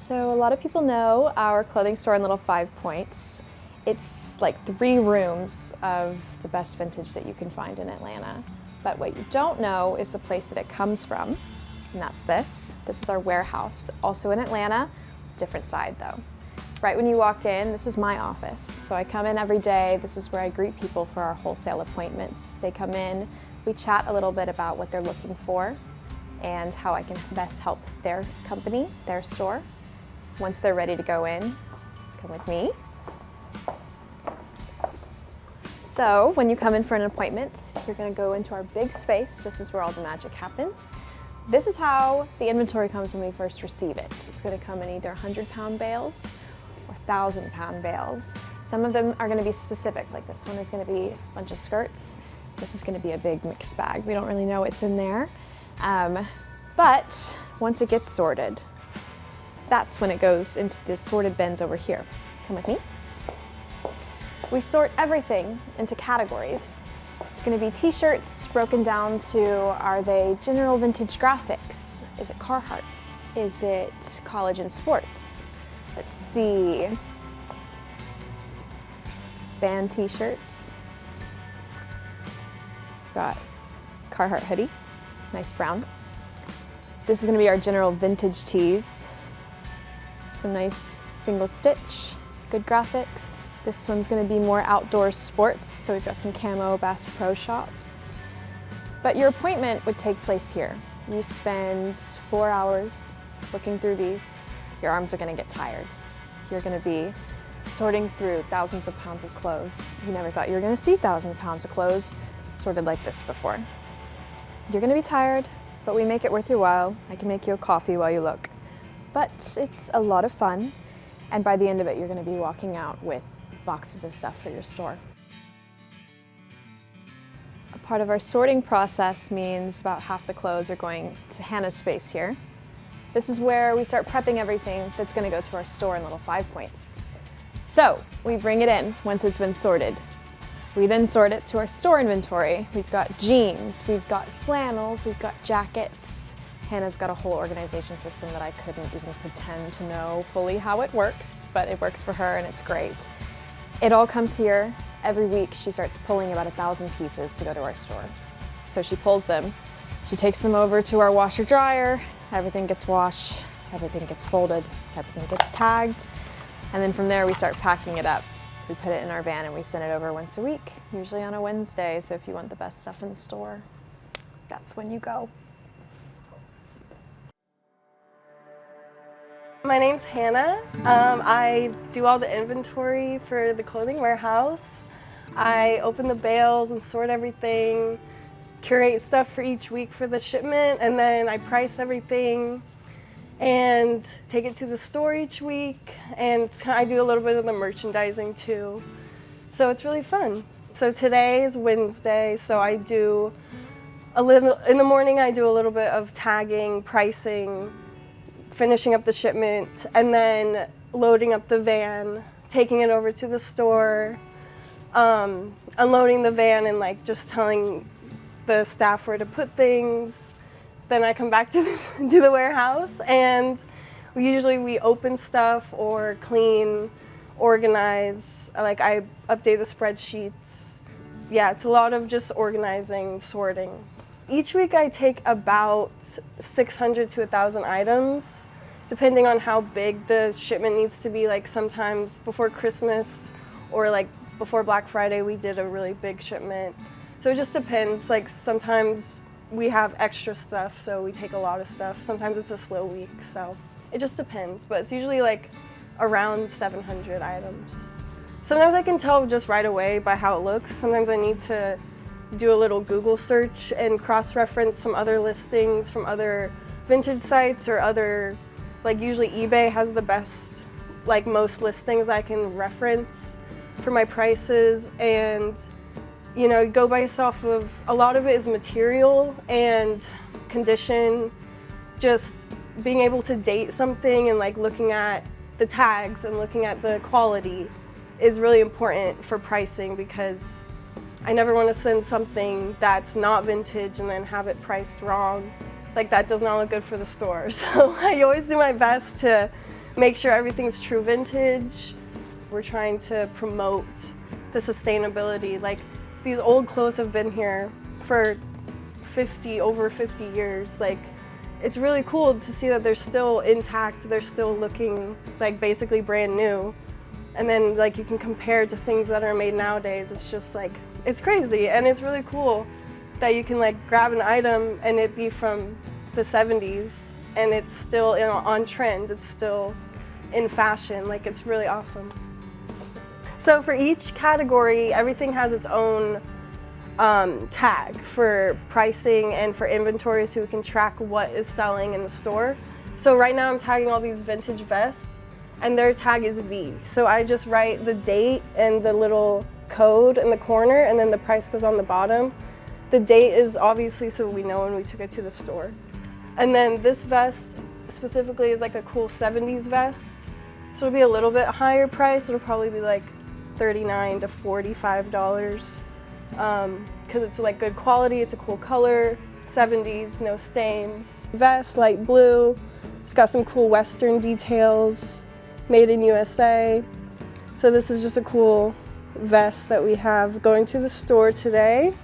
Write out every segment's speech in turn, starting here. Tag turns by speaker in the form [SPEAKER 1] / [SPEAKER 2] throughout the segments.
[SPEAKER 1] So a lot of people know our clothing store in Little 5 Points. It's like 3 rooms of the best vintage that you can find in Atlanta. But what you don't know is the place that it comes from, and that's this. This is our warehouse, also in Atlanta, different side though. Right when you walk in, this is my office. So I come in every day. This is where I greet people for our wholesale appointments. They come in, we chat a little bit about what they're looking for and how I can best help their company, their store. Once they're ready to go in, come with me. So when you come in for an appointment, you're going to go into our big space. This is where all the magic happens. This is how the inventory comes when we first receive it. It's going to come in either 100-pound bales or 1,000-pound bales. Some of them are going to be specific, like this one is going to be a bunch of skirts. This is going to be a big mixed bag. We don't really know what's in there. But once it gets sorted, that's when it goes into the sorted bins over here. Come with me. We sort everything into categories. It's going to be t-shirts broken down to, are they general vintage graphics? Is it Carhartt? Is it college and sports? Let's see. Band t-shirts. Got Carhartt hoodie, nice brown. This is going to be our general vintage tees. Some nice single stitch, good graphics. This one's going to be more outdoor sports, so we've got some camo Bass Pro Shops. But your appointment would take place here. You spend 4 hours looking through these. Your arms are going to get tired. You're going to be sorting through thousands of pounds of clothes. You never thought you were going to see thousands of pounds of clothes sorted like this before. You're going to be tired, but we make it worth your while. I can make you a coffee while you look. But it's a lot of fun, and by the end of it, you're going to be walking out with boxes of stuff for your store. A part of our sorting process means about half the clothes are going to Hannah's space here. This is where we start prepping everything that's going to go to our store in Little 5 Points. So we bring it in once it's been sorted. We then sort it to our store inventory. We've got jeans, we've got flannels, we've got jackets. Hannah's got a whole organization system that I couldn't even pretend to know fully how it works, but it works for her and it's great. It all comes here. Every week she starts pulling about 1,000 pieces to go to our store. So she pulls them, she takes them over to our washer dryer, everything gets washed, everything gets folded, everything gets tagged, and then from there we start packing it up. We put it in our van and we send it over once a week, usually on a Wednesday, so if you want the best stuff in the store, that's when you go.
[SPEAKER 2] My name's Hannah. I do all the inventory for the clothing warehouse. I open the bales and sort everything, curate stuff for each week for the shipment, and then I price everything and take it to the store each week, and I do a little bit of the merchandising too. So it's really fun. So today is Wednesday, so I do a little, in the morning I do a little bit of tagging, pricing, finishing up the shipment, and then loading up the van, taking it over to the store, unloading the van and like just telling the staff where to put things. Then I come back to the warehouse, and we open stuff or clean, organize, like I update the spreadsheets. Yeah, it's a lot of just organizing, sorting. Each week I take about 600 to 1,000 items, depending on how big the shipment needs to be. Like sometimes before Christmas or like before Black Friday, we did a really big shipment. So it just depends. Like sometimes we have extra stuff, so we take a lot of stuff. Sometimes it's a slow week, so it just depends. But it's usually like around 700 items. Sometimes I can tell just right away by how it looks. Sometimes I need to do a little Google search and cross-reference some other listings from other vintage sites or other, like usually eBay has the best, like most listings I can reference for my prices, and you know, go based off of, a lot of it is material and condition, just being able to date something and like looking at the tags and looking at the quality is really important for pricing, because I never want to send something that's not vintage and then have it priced wrong. Like that does not look good for the store. So I always do my best to make sure everything's true vintage. We're trying to promote the sustainability. Like, these old clothes have been here for over 50 years. Like, it's really cool to see that they're still intact, they're still looking like basically brand new. And then like you can compare to things that are made nowadays. It's just like, it's crazy, and it's really cool that you can like grab an item and it be from the 70s and it's still on trend, it's still in fashion. Like, it's really awesome. So for each category, everything has its own tag for pricing and for inventory, so we can track what is selling in the store. So right now I'm tagging all these vintage vests, and their tag is V. So I just write the date and the little code in the corner, and then the price goes on the bottom. The date is obviously so we know when we took it to the store. And then this vest specifically is like a cool 70s vest. So it'll be a little bit higher price. It'll probably be like $39 to $45. Because it's like good quality, it's a cool color, 70s, no stains. Vest, light blue, it's got some cool Western details, made in USA. So this is just a cool vest that we have going to the store today.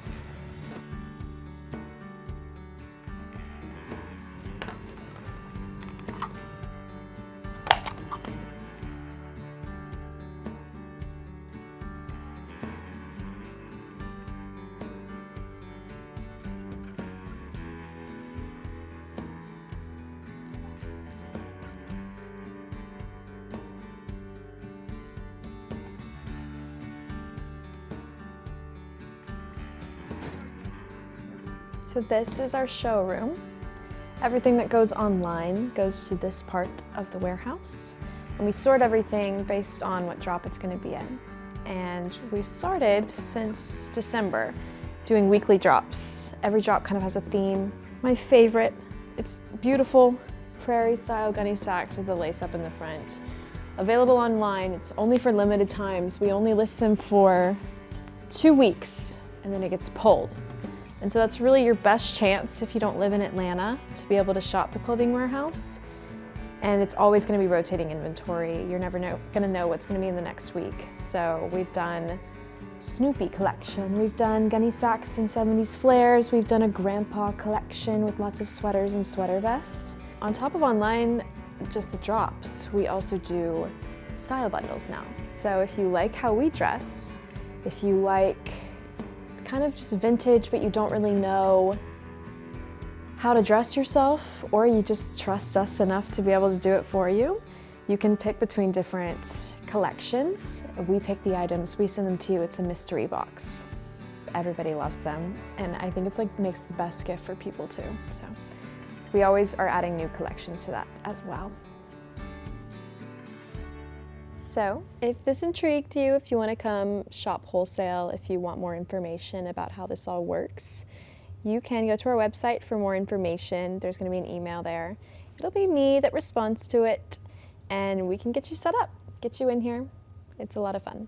[SPEAKER 1] So this is our showroom. Everything that goes online goes to this part of the warehouse. And we sort everything based on what drop it's going to be in. And we started since December doing weekly drops. Every drop kind of has a theme. My favorite, it's beautiful prairie style gunny sacks with a lace up in the front. Available online, it's only for limited times. We only list them for 2 weeks and then it gets pulled. And so that's really your best chance if you don't live in Atlanta to be able to shop the clothing warehouse. And it's always going to be rotating inventory. You're never going to know what's going to be in the next week. So we've done Snoopy collection, we've done gunny sacks and 70s flares, we've done a grandpa collection with lots of sweaters and sweater vests. On top of online, just the drops, we also do style bundles now. So if you like how we dress, if you like kind of just vintage, but you don't really know how to dress yourself, or you just trust us enough to be able to do it for you, you can pick between different collections. We pick the items, we send them to you. It's a mystery box. Everybody loves them, and I think it's like makes the best gift for people too. So we always are adding new collections to that as well. So if this intrigued you, if you want to come shop Wholesale, if you want more information about how this all works, you can go to our website for more information. There's going to be an email there. It'll be me that responds to it, and we can get you set up, get you in here. It's a lot of fun.